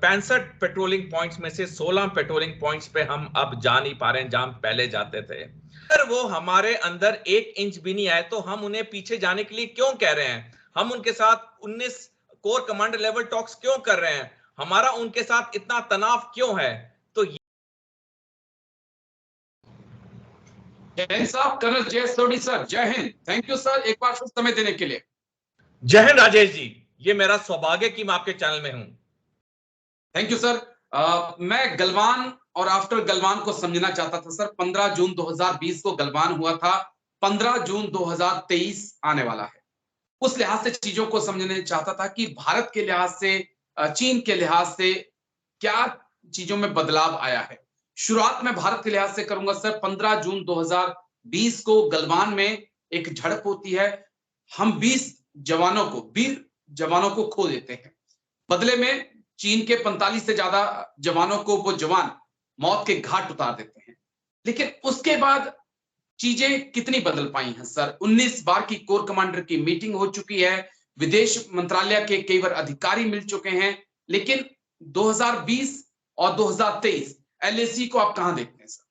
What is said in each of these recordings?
65 patrolling points में से 16 patrolling points पे हम अब जा नहीं पा रहे हैं जहां पहले जाते थे। अगर वो हमारे अंदर 1 इंच भी नहीं आए तो हम उन्हें पीछे जाने के लिए क्यों कह रहे हैं? हम उनके साथ 19 कोर कमांडर लेवल टॉक्स क्यों कर रहे हैं? हमारा उनके साथ इतना तनाव क्यों है? तो जैन साहब, कर्नल जय सोडी सर, जय हिंद। थैंक यू सर, एक बार समय देने के लिए। जय हिंद राजेश जी, ये मेरा सौभाग्य कि मैं आपके चैनल में हूं। Thank you sir. मैं गलवान और आफ्टर गलवान को समझना चाहता था सर। 15 जून 2020 को गलवान हुआ था, 15 जून 2023 आने वाला है। उस लिहाज से चीजों को समझने चाहता था कि भारत के लिहाज से, चीन के लिहाज से क्या चीजों में बदलाव आया है। शुरुआत में भारत के लिहाज से करूंगा सर। 15 जून 2020 को गलवान में एक झड़प होती है। हम 20 जवानों को, वीर जवानों को खो देते हैं। बदले में चीन के 45 से ज्यादा जवानों को वो जवान मौत के घाट उतार देते हैं। लेकिन उसके बाद चीजें कितनी बदल पाई हैं सर? 19 बार की कोर कमांडर की मीटिंग हो चुकी है, विदेश मंत्रालय के कई बार अधिकारी मिल चुके हैं, लेकिन 2020 और 2023 एलएसी को आप कहां देखते हैं सर?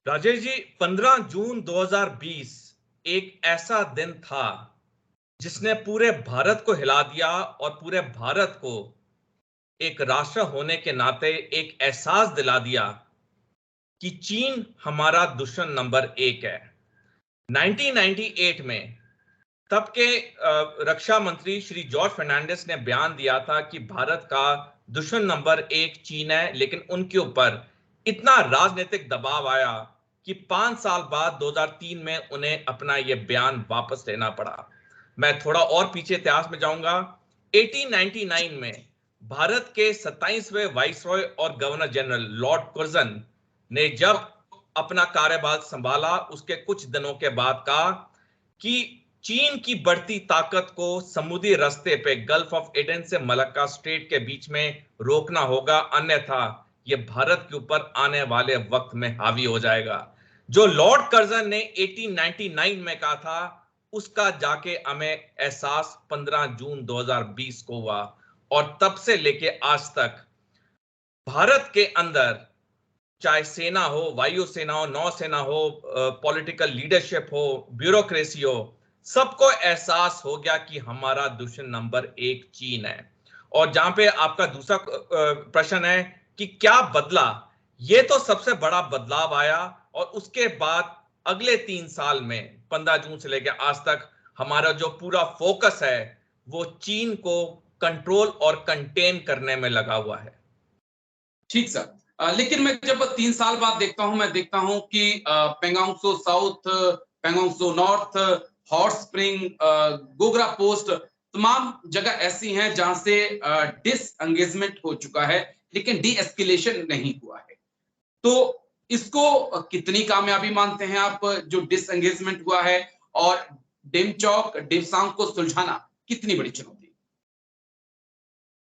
राजेश जी, 15 जून 2020 एक ऐसा दिन था जिसने पूरे भारत को हिला दिया और पूरे भारत को एक राष्ट्र होने के नाते एक एहसास दिला दिया कि चीन हमारा दुश्मन नंबर 1 है। 1998 में तब के रक्षा मंत्री श्री जॉर्ज फर्नांडिस ने बयान दिया था कि भारत का दुश्मन नंबर 1 चीन है, लेकिन उनके ऊपर इतना राजनीतिक दबाव आया कि 5 साल बाद 2003 में उन्हें अपना यह बयान वापस लेना पड़ा। मैं थोड़ा और पीछे इतिहास में जाऊंगा। 1899 में भारत के 27वें वाइसरॉय और गवर्नर जनरल लॉर्ड कुर्जन ने जब अपना कार्यभार संभाला, उसके कुछ दिनों के बाद कहा कि चीन की बढ़ती ताकत को समुद्री रास्ते पे गल्फ ऑफ एडन से मलक्का स्ट्रेट के बीच में रोकना होगा, अन्यथा यह भारत के ऊपर आने वाले वक्त में हावी हो जाएगा। जो लॉर्ड कर्जन ने 1899 में कहा था, उसका जाके हमें एहसास 15 जून 2020 को हुआ। और तब से लेके आज तक भारत के अंदर, चाहे सेना हो, वायुसेना हो, नौसेना हो, पॉलिटिकल लीडरशिप हो, ब्यूरोक्रेसी हो, सबको एहसास हो गया कि हमारा दुश्मन नंबर 1 चीन है। और जहां पे आपका दूसरा प्रश्न है कि क्या बदला, ये तो सबसे बड़ा बदलाव आया। और उसके बाद अगले 3 साल में 15 जून से लेकर आज तक हमारा जो पूरा फोकस है वो चीन को कंट्रोल और कंटेन करने में लगा हुआ है। ठीक सर। लेकिन मैं जब 3 साल बाद देखता हूं, मैं देखता हूं कि Pangong Tso south, Pangong Tso north, hot spring, Gogra post, तमाम जगह ऐसी हैं जहां से डिसएंगेजमेंट हो चुका है, लेकिन डी एस्केलेशन नहीं हुआ है। तो इसको कितनी कामयाबी मानते हैं आप, जो डिसएंगेजमेंट हुआ है? और डेमचौक डेपसांग को सुलझाना कितनी बड़ी चुनौती?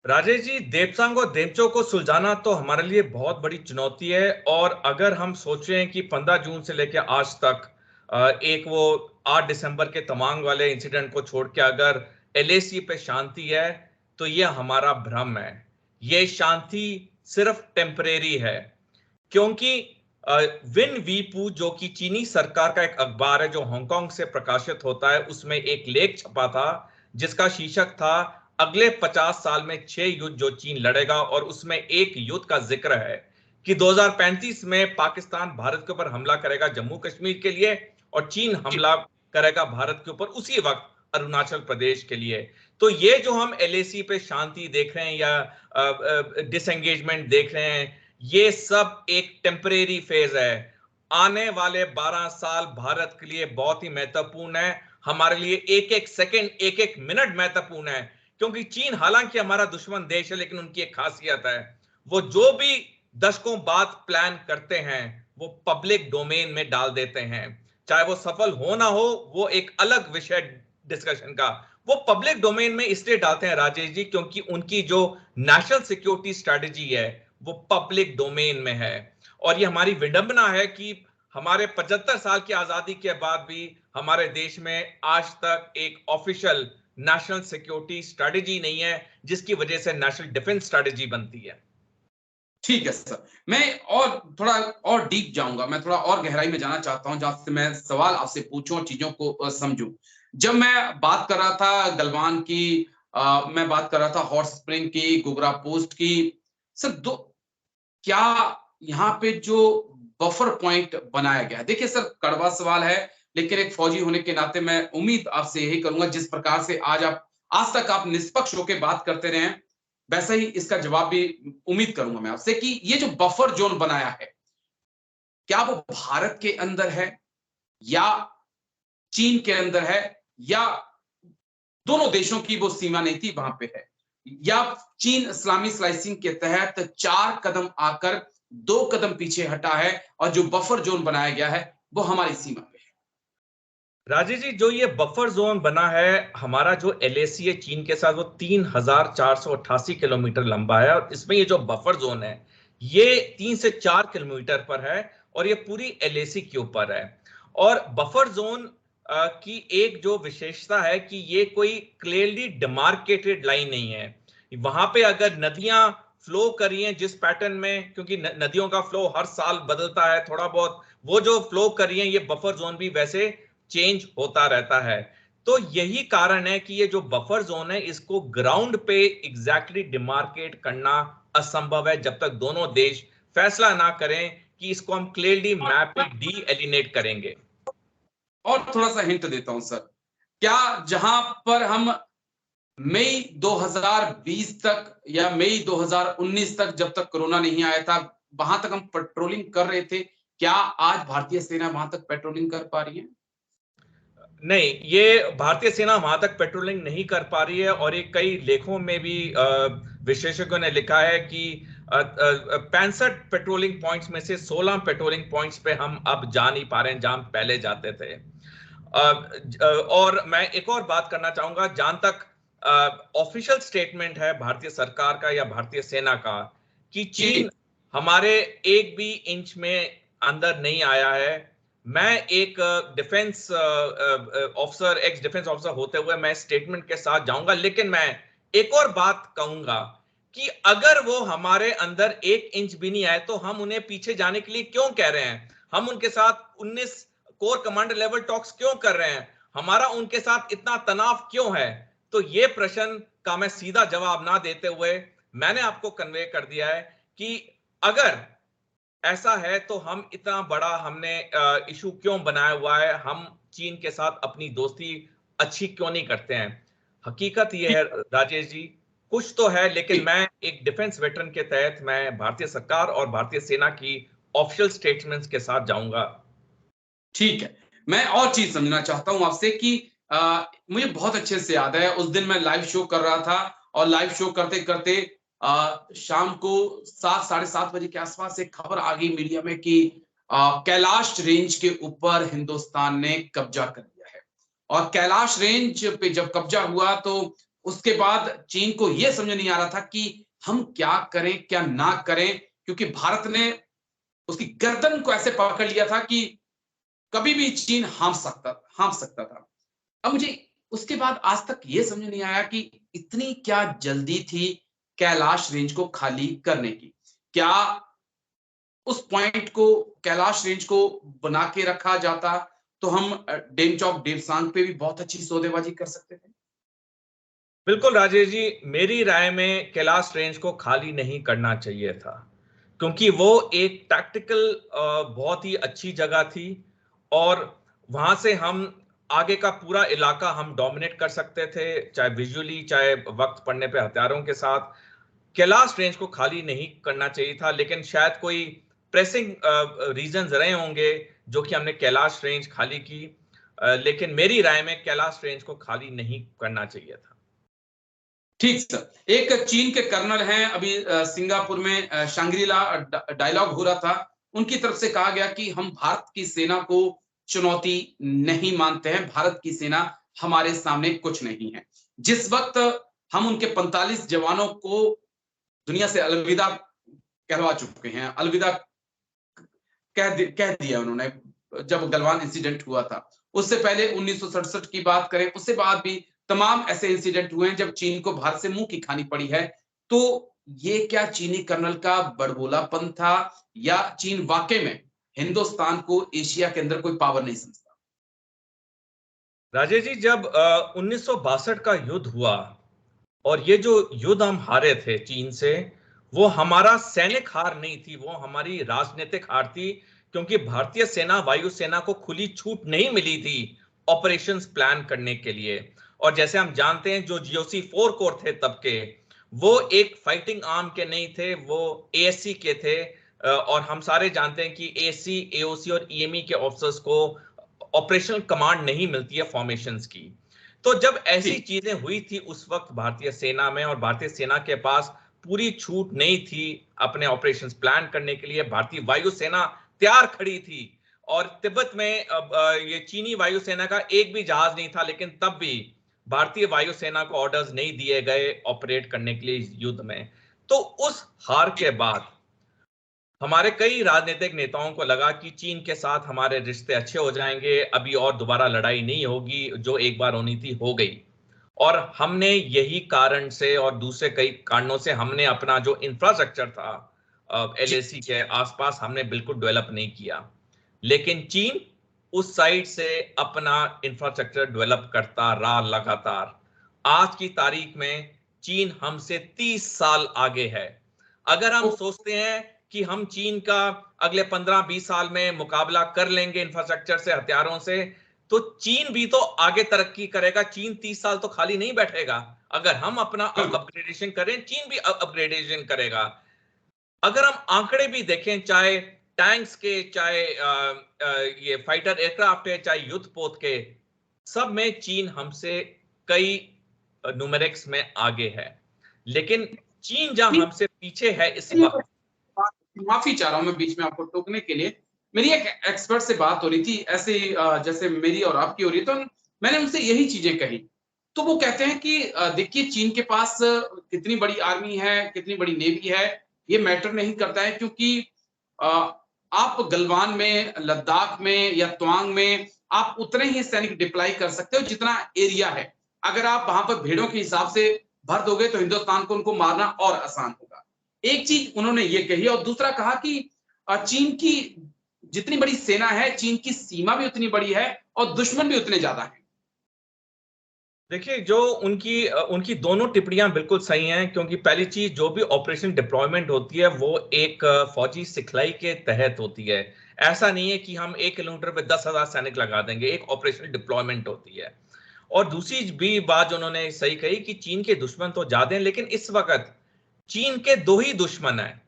राजेश जी, देपसांग और देपचो को सुलझाना तो हमारे लिए बहुत बड़ी चुनौती है। और अगर हम सोचें कि 15 जून से लेकर आज तक एक वो 8 दिसंबर के तवांग वाले इंसिडेंट को छोड़ के अगर एलएसी पे शांति है, तो ये हमारा भ्रम है। ये शांति सिर्फ टेम्परेरी है, क्योंकि विन वीपू, जो कि चीनी सरकार का एक अखबार है जो हांगकांग से प्रकाशित होता है, उसमें एक लेख छपा था जिसका शीर्षक था अगले 50 साल में 6 युद्ध जो चीन लड़ेगा। और उसमें एक युद्ध का जिक्र है कि 2035 में पाकिस्तान भारत के ऊपर हमला करेगा जम्मू कश्मीर के लिए, और चीन हमला करेगा भारत के ऊपर उसी वक्त अरुणाचल प्रदेश के लिए। तो ये जो हम एलएसी पे शांति देख रहे हैं या डिसएंगेजमेंट देख रहे हैं, ये सब एक टेम्परेरी फेज है। आने वाले 12 साल भारत के लिए बहुत ही महत्वपूर्ण है। हमारे लिए एक एक सेकंड, एक एक मिनट महत्वपूर्ण है, क्योंकि चीन हालांकि हमारा दुश्मन देश है, लेकिन उनकी एक खासियत है, वो जो भी दशकों बाद प्लान करते हैं वो पब्लिक डोमेन में डाल देते हैं। चाहे वो सफल हो ना हो, वो एक अलग विषय डिस्कशन का। वो पब्लिक डोमेन में इसलिए डालते हैं राजेश जी, क्योंकि उनकी जो नेशनल सिक्योरिटी स्ट्रेटजी है वो पब्लिक डोमेन में है। और ये हमारी विडंबना है कि हमारे 75 साल की आजादी के बाद भी हमारे देश में आज तक एक ऑफिशियल नेशनल सिक्योरिटी स्ट्रेटेजी नहीं है जिसकी वजह से नेशनल डिफेंस स्ट्रेटेजी बनती है। ठीक है सर, मैं और थोड़ा और डीप जाऊंगा, मैं थोड़ा और गहराई में जाना चाहता हूं जहां से मैं सवाल आपसे पूछूं और चीजों को समझूं। जब मैं बात कर रहा था गलवान की, मैं बात कर रहा था हॉट स्प्रिंग की, गोगरा पोस्ट की, सर दो क्या यहाँ पे जो बफर पॉइंट बनाया गया है, देखिए सर कड़वा सवाल है, लेकिन एक फौजी होने के नाते मैं उम्मीद आपसे यही करूंगा, जिस प्रकार से आज तक आप निष्पक्ष होकर बात करते रहे हैं, वैसा ही इसका जवाब भी उम्मीद करूंगा मैं आपसे कि ये जो बफर जोन बनाया है, क्या वो भारत के अंदर है या चीन के अंदर है, या दोनों देशों की वो सीमा नहीं थी वहां पे है, या चीन इस्लामी स्लाइसिंग के तहत 4 कदम आकर 2 कदम पीछे हटा है और जो बफर जोन बनाया गया है वो हमारी सीमा पे है? राजेश जी, जो ये बफर जोन बना है, हमारा जो एलएसी है चीन के साथ, वो 3,488 किलोमीटर लंबा है, और इसमें ये जो बफर जोन है ये 3 से 4 किलोमीटर पर है, और ये पूरी एलएसी के ऊपर है। और बफर जोन की एक जो विशेषता है कि ये कोई क्लियरली डिमार्केटेड लाइन नहीं है। वहां पे अगर नदियां फ्लो कर रही हैं जिस पैटर्न में, क्योंकि नदियों का फ्लो हर साल बदलता है थोड़ा बहुत, वो जो फ्लो कर रही हैं ये बफर जोन भी वैसे चेंज होता रहता है। तो यही कारण है कि ये जो बफर जोन है इसको ग्राउंड पे एग्जैक्टली डिमार्केट करना असंभव है जब तक दोनों देश फैसला ना करें कि इसको हम क्लियरली मैप पे डी एलिनेट करेंगे। और थोड़ा सा हिंट देता हूं सर, क्या जहां पर हम मई 2020 तक या मई 2019 तक, जब तक कोरोना नहीं आया था, वहां तक हम पेट्रोलिंग कर रहे थे, क्या आज भारतीय सेना वहां तक पेट्रोलिंग कर पा रही है? नहीं, ये भारतीय सेना वहां तक पेट्रोलिंग नहीं कर पा रही है, और ये कई लेखों में भी विशेषज्ञों ने लिखा है कि 65 पेट्रोलिंग पॉइंट्स में से 16 पेट्रोलिंग पॉइंट्स पे हम अब जा नहीं पा रहे हैं जहां पहले जाते थे। और मैं एक और बात करना चाहूंगा, जहां तक ऑफिशियल स्टेटमेंट है भारतीय सरकार का या भारतीय सेना का कि चीन हमारे एक भी इंच में अंदर नहीं आया है। मैं एक defence officer, x defence officer होते हुए मैं स्टेटमेंट के साथ जाऊंगा, लेकिन मैं एक और बात कहूंगा कि अगर वो हमारे अंदर 1 इंच भी नहीं आए तो हम उन्हें पीछे जाने के लिए क्यों कह रहे हैं? हम उनके साथ 19 कोर कमांडर लेवल टॉक्स क्यों कर रहे हैं? हमारा उनके साथ इतना तनाव क्यों है? तो ये प्रश्न का मैं सीधा जवाब ना देते हुए मैंने आपको कन्वे कर दिया है कि अगर ऐसा है तो हम इतना बड़ा हमने इशू क्यों बनाया हुआ है, हम चीन के साथ अपनी दोस्ती अच्छी क्यों नहीं करते हैं? हकीकत यह है राजेश जी, कुछ तो है, लेकिन मैं एक डिफेंस वेटरन के तहत मैं भारतीय सरकार और भारतीय सेना की ऑफिशियल स्टेटमेंट्स के साथ जाऊंगा। ठीक है, मैं और चीज समझना चाहता हूं आपसे कि मुझे बहुत अच्छे से याद है, उस दिन मैं लाइव शो कर रहा था और लाइव शो करते करते शाम को 7 साढ़े 7 बजे के आसपास एक खबर आ गई मीडिया में कि कैलाश रेंज के ऊपर हिंदुस्तान ने कब्जा कर लिया है। और कैलाश रेंज पे जब कब्जा हुआ तो उसके बाद चीन को यह समझ नहीं आ रहा था कि हम क्या करें क्या ना करें, क्योंकि भारत ने उसकी गर्दन को ऐसे पकड़ लिया था कि कभी भी चीन हाँफ सकता था। अब मुझे उसके बाद आज तक ये समझ नहीं आया कि इतनी क्या जल्दी थी कैलाश रेंज को खाली करने की? क्या उस पॉइंट को, कैलाश रेंज को बना के रखा जाता तो हम डेमचौक डेपसांग पे भी बहुत अच्छी सौदेबाजी कर सकते थे? बिल्कुल राजेश जी, मेरी राय में कैलाश रेंज को खाली नहीं करना चाहिए था, क्योंकि वो एक टैक्टिकल बहुत ही अच्छी जगह थी, और वहां से हम आगे का पूरा इलाका हम डोमिनेट कर सकते थे, चाहे विजुअली चाहे वक्त पड़ने पे हथियारों के साथ। कैलाश रेंज को खाली नहीं करना चाहिए था, लेकिन शायद कोई प्रेसिंग रीजंस रहे होंगे जो कि हमने कैलाश रेंज खाली की, लेकिन मेरी राय में कैलाश रेंज को खाली नहीं करना चाहिए था। ठीक सर, एक चीन के कर्नल हैं, अभी सिंगापुर में शांग्रीला डायलॉग हो रहा था, उनकी तरफ से कहा गया कि हम भारत की सेना को चुनौती नहीं मानते हैं, भारत की सेना हमारे सामने कुछ नहीं है। जिस वक्त हम उनके 45 जवानों को दुनिया से अलविदा कहलवा चुके हैं, अलविदा कह दिया उन्होंने, जब गलवान इंसिडेंट हुआ था, उससे पहले 1967 की बात करें, उससे बाद भी तमाम ऐसे इंसिडेंट हुए हैं जब चीन को भारत से मुंह की खानी पड़ी है। तो ये क्या चीनी कर्नल का बड़बोलापन था, या चीन वाकई में हिंदुस्तान को एशिया के अंदर कोई पावर नहीं समझता? राजेश जी, जब 1962 का युद्ध हुआ और ये जो युद्ध हम हारे थे चीन से, वो हमारा सैनिक हार नहीं थी, वो हमारी राजनीतिक हार थी। क्योंकि भारतीय सेना, वायुसेना को खुली छूट नहीं मिली थी ऑपरेशंस प्लान करने के लिए। और जैसे हम जानते हैं, जो जीओसी 4 कोर थे तब के, वो एक फाइटिंग आर्म के नहीं थे, वो एएससी के थे। और हम सारे जानते हैं कि एएससी, एओसी और ईएमई के ऑफिसर्स को ऑपरेशनल कमांड नहीं मिलती है फॉर्मेशंस की। तो जब ऐसी जी, चीजें हुई थी उस वक्त भारतीय सेना में, और भारतीय सेना के पास पूरी छूट नहीं थी अपने ऑपरेशंस प्लान करने के लिए, भारतीय वायुसेना तैयार खड़ी थी। और तिब्बत में ये चीनी वायुसेना का एक भी जहाज नहीं था, लेकिन तब भी भारतीय वायुसेना को ऑर्डर्स नहीं दिए गए ऑपरेट करने के लिए इस युद्ध में। तो उस हार के जी, बाद हमारे कई राजनीतिक नेताओं को लगा कि चीन के साथ हमारे रिश्ते अच्छे हो जाएंगे, अभी और दोबारा लड़ाई नहीं होगी, जो एक बार होनी थी हो गई। और हमने यही कारण से और दूसरे कई कारणों से हमने अपना जो इंफ्रास्ट्रक्चर था जी, एलएसी के आसपास, हमने बिल्कुल डेवलप नहीं किया। लेकिन चीन उस साइड से अपना इंफ्रास्ट्रक्चर डेवलप करता रहा लगातार। आज की तारीख में चीन हमसे 30 साल आगे है। अगर हम ओ, सोचते हैं कि हम चीन का अगले 15-20 साल में मुकाबला कर लेंगे इंफ्रास्ट्रक्चर से, हथियारों से, तो चीन भी तो आगे तरक्की करेगा। चीन 30 साल तो खाली नहीं बैठेगा। अगर हम अपना बिल्कुल, अपग्रेडेशन करें, चीन भी अपग्रेडेशन करेगा। अगर हम आंकड़े भी देखें, चाहे टैंक्स के, चाहे ये फाइटर एयरक्राफ्ट है, चाहे युद्ध पोत के, सब में चीन हमसे कई न्यूमेरिक्स में आगे है। लेकिन चीन जहां जी। हमसे पीछे है इस मेरी वक्त। माफी चाह रहा हूं मैं बीच में आपको टोकने के लिए। मेरी एक एक्सपर्ट से बात हो रही थी ऐसे ही, जैसे मेरी और आपकी हो रही है, तो मैंने उनसे यही चीजें कही। तो वो कहते हैं कि देखिए, चीन के पास कितनी बड़ी आर्मी है, कितनी बड़ी नेवी है, ये मैटर नहीं करता है, क्योंकि अ, आप गलवान में, लद्दाख में या तवांग में आप उतने ही सैनिक डिप्लॉय कर सकते हो जितना एरिया है। अगर आप वहां पर भेड़ों के हिसाब से भर दोगे तो हिंदुस्तान को उनको मारना और आसान होगा। एक चीज उन्होंने ये कही, और दूसरा कहा कि चीन की जितनी बड़ी सेना है, चीन की सीमा भी उतनी बड़ी है और दुश्मन भी उतने ज्यादा हैं। देखिए, जो उनकी दोनों टिप्पणियां बिल्कुल सही हैं। क्योंकि पहली चीज, जो भी ऑपरेशन डिप्लॉयमेंट होती है वो एक फौजी सिखलाई के तहत होती है। ऐसा नहीं है कि हम 1 किलोमीटर पे 10,000 सैनिक लगा देंगे, एक ऑपरेशनल डिप्लॉयमेंट होती है। और दूसरी भी बात जो उन्होंने सही कही कि चीन के दुश्मन तो ज्यादा हैं, लेकिन इस वक्त चीन के दो ही दुश्मन हैं।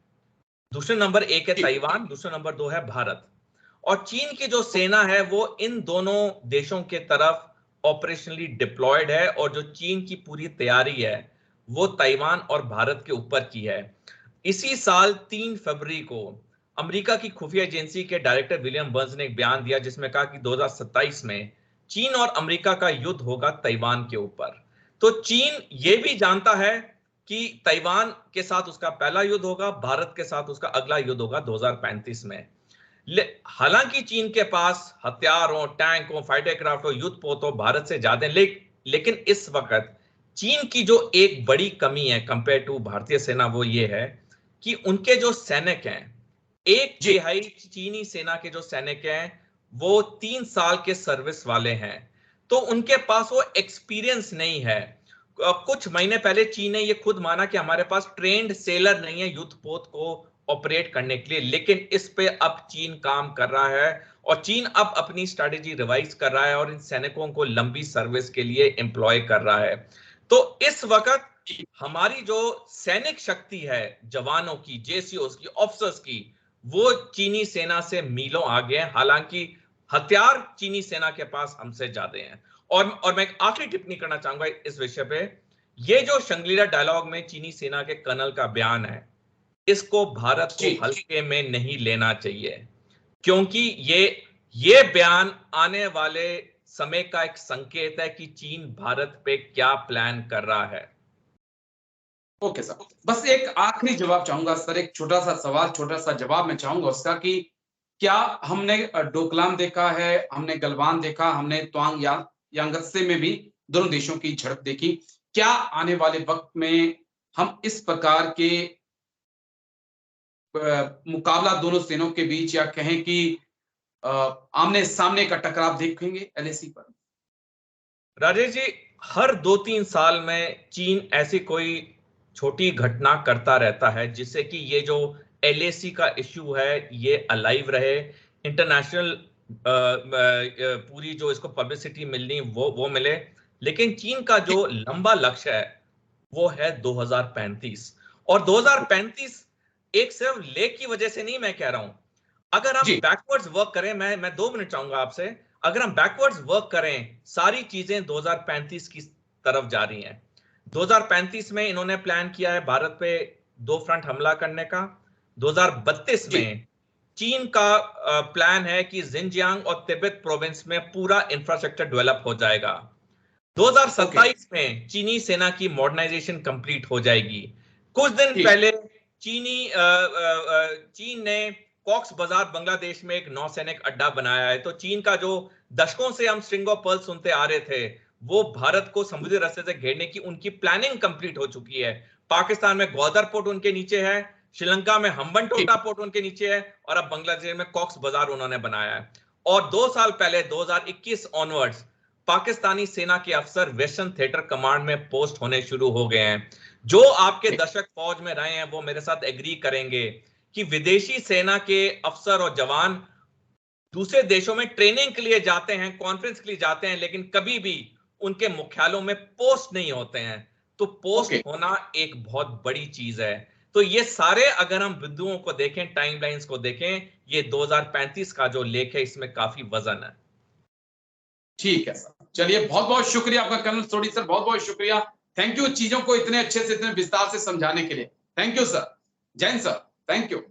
दूसरे नंबर 1 है जी, ताइवान, दूसरा नंबर 2 है भारत। और चीन की जो सेना है वो इन दोनों देशों के तरफ ऑपरेशनली डिप्लॉयड है, और जो चीन की पूरी तैयारी है वो ताइवान और भारत के ऊपर की है। इसी साल 3 फरवरी को अमेरिका की खुफिया एजेंसी के डायरेक्टर विलियम बर्न्स ने एक बयान दिया, जिसमें कहा कि 2027 में चीन और अमेरिका का युद्ध होगा ताइवान के ऊपर। तो चीन ये भी जानता है कि ताइवान के साथ उसका पहला युद्ध होगा, भारत के साथ उसका अगला युद्ध होगा 2035 में। हालांकि चीन के पास हथियार हो, टैंक हो, फाइटर एयरक्राफ्ट हो, युद्ध पोत हो भारत से ज्यादा, लेकिन इस वक्त चीन की जो एक बड़ी कमी है कंपेयर टू भारतीय सेना, वो ये है कि उनके जो सैनिक हैं, एक जी, तिहाई चीनी सेना के जो सैनिक हैं वो 3 साल के सर्विस वाले हैं। तो उनके पास वो एक्सपीरियंस नहीं है। कुछ महीने पहले चीन ने ये खुद माना कि हमारे पास ट्रेंड सेलर नहीं है युद्ध पोत को ऑपरेट करने के लिए। लेकिन इस पे अब चीन काम कर रहा है, और चीन अब अपनी स्ट्रेटेजी रिवाइज कर रहा है और इन सैनिकों को लंबी सर्विस के लिए एम्प्लॉय कर रहा है। तो इस वक्त जी, हमारी जो सैनिक शक्ति है, जवानों की, जेसीओ की, ऑफिसर्स की, वो चीनी सेना से मीलों आगे हैं। हालांकि हथियार चीनी सेना के पास हमसे ज्यादा हैं। और मैं एक आखिरी टिप्पणी करना चाहूंगा इस विषय पे। ये जो शंग्रीला डायलॉग में चीनी सेना के कर्नल का बयान है, इसको भारत को जी, हल्के में नहीं लेना चाहिए। क्योंकि ये बयान आने वाले समय का एक संकेत है कि चीन भारत पे क्या प्लान कर रहा है। Okay sir. बस एक आखिरी जवाब चाहूंगा सर, एक छोटा सा सवाल, छोटा सा जवाब मैं चाहूंगा उसका, कि क्या हमने डोकलाम देखा है, हमने गलवान देखा, हमने त्वांग यांगत्से में भी दोनों देशों की झड़प देखी। क्या आने वाले वक्त में हम इस प्रकार के मुकाबला दोनों सेनाओं के बीच, या कहें कि आमने सामने का टकराव देखेंगे एलएसी पर? राजेश जी, हर 2-3 साल में चीन ऐसी कोई छोटी घटना करता रहता है जिससे कि ये जो एलएसी का इश्यू है ये अलाइव रहे, इंटरनेशनल पूरी जो इसको पब्लिसिटी मिलनी वो मिले। लेकिन चीन का जो लंबा लक्ष्य है वो है 2035, और 2035 एक सिर्फ लेक की वजह से नहीं मैं कह रहा हूं। अगर हम जी बैकवर्ड्स वर्क करें, मैं 2 मिनट चाहूंगा आपसे, अगर हम बैकवर्ड्स वर्क करें, सारी चीजें 2035 की तरफ जा रही हैं। 2035 में इन्होंने प्लान किया है भारत पे 2 फ्रंट हमला करने का। 2032 जी में चीन का प्लान है कि जिनजियांग और तिब्बत प्रोविंस में पूरा इंफ्रास्ट्रक्चर डेवलप हो जाएगा। ओके 2027 में चीनी सेना की मॉडर्नाइजेशन कंप्लीट हो जाएगी। कुछ दिन ठीक पहले चीन ने कॉक्स बाजार बांग्लादेश में एक नौसैनिक अड्डा बनाया है। तो चीन का जो दशकों से हम स्ट्रिंग ऑफ पर्ल सुनते आ रहे थे, वो भारत को समुद्री रास्ते से घेरने की उनकी प्लानिंग कंप्लीट हो चुकी है। पाकिस्तान में ग्वादर पोर्ट उनके नीचे है, श्रीलंका में ठीक हम्बनटोटा पोर्ट उनके नीचे है, और अब बांग्लादेश में कॉक्स बाजार उन्होंने बनाया है। और 2 साल पहले 2021 ऑनवर्ड्स पाकिस्तानी सेना के अफसर वेस्टर्न थिएटर कमांड में पोस्ट होने शुरू हो गए हैं। जो आपके ठीक दशक फौज में रहे हैं वो मेरे साथ एग्री करेंगे कि विदेशी सेना के अफसर और जवान दूसरे देशों में ट्रेनिंग के लिए जाते हैं, कॉन्फ्रेंस के लिए जाते हैं, लेकिन कभी भी उनके मुख्यालयों में पोस्ट नहीं होते हैं। तो पोस्ट ओके होना एक बहुत बड़ी चीज है। तो ये सारे अगर हम बिंदुओं को देखें, टाइमलाइंस को देखें, ये 2035 का जो लेख है इसमें काफी वजन है। ठीक है सर, चलिए बहुत बहुत शुक्रिया आपका कर्नल सोढी सर, बहुत बहुत शुक्रिया। थैंक यू चीजों को इतने अच्छे से, इतने विस्तार से समझाने के लिए। Thank you sir, Jain sir, thank you.